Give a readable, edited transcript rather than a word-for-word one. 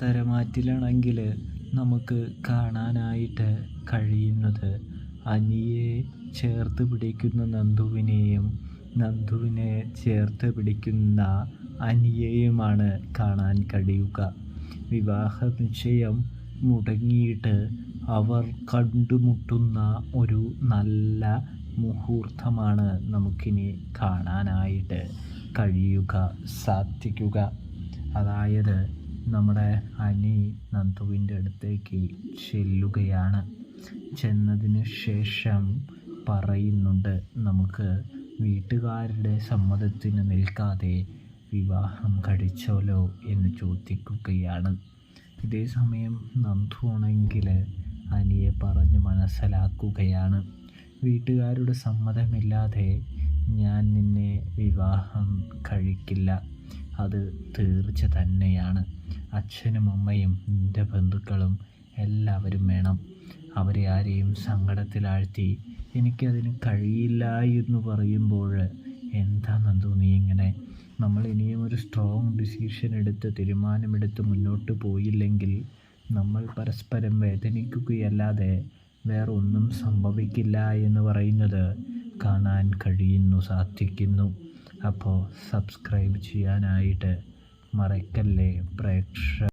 തരമാറ്റിലാണെങ്കിൽ നമുക്ക് കാണാനായിട്ട് കഴിയുന്നത് അനിയെ ചേർത്ത് പിടിക്കുന്ന നന്ദുവിനെയും നന്ദുവിനെ ചേർത്ത് പിടിക്കുന്ന അനിയെയുമാണ് കാണാൻ കഴിയുക. വിവാഹ നിശ്ചയം മുടങ്ങിയിട്ട് അവർ കണ്ടുമുട്ടുന്ന ഒരു നല്ല മുഹൂർത്തമാണ് നമുക്കിനി കാണാനായിട്ട് സാധിക്കുക. അതായത് നമ്മുടെ അനി നന്ദുവിൻ്റെ അടുത്തേക്ക് ചെല്ലുകയാണ്. ചെന്നതിന് ശേഷം പറയുന്നുണ്ട്, നമുക്ക് വീട്ടുകാരുടെ സമ്മതത്തിന് നിൽക്കാതെ വിവാഹം കഴിച്ചോലോ എന്ന് ചോദിക്കുകയാണ്. ഇതേ സമയം നന്ദു ആണെങ്കിൽ അനിയെ പറഞ്ഞ് മനസ്സിലാക്കുകയാണ്, വീട്ടുകാരുടെ സമ്മതമില്ലാതെ ഞാൻ നിന്നെ വിവാഹം കഴിക്കില്ല, അത് തീർച്ച തന്നെയാണ്. അച്ഛനും അമ്മയും നിൻ്റെ ബന്ധുക്കളും എല്ലാവരും വേണം. അവരെ ആരെയും സങ്കടത്തിലാഴ്ത്തി എനിക്കതിന് കഴിയില്ല എന്ന് പറയുമ്പോൾ എന്താ നന്ദു നീ ഇങ്ങനെ? നമ്മൾ ഇനിയും ഒരു സ്ട്രോങ് ഡിസിഷൻ തീരുമാനമെടുത്ത് മുന്നോട്ട് പോയില്ലെങ്കിൽ നമ്മൾ പരസ്പരം വേദനിക്കുകയല്ലാതെ വേറെ ഒന്നും സംഭവിക്കില്ല എന്ന് പറയുന്നത് കാണാൻ സാധിക്കുന്നു. അപ്പോൾ സബ്സ്ക്രൈബ് ചെയ്യാനായിട്ട് മറക്കല്ലേ പ്രേക്ഷകർ.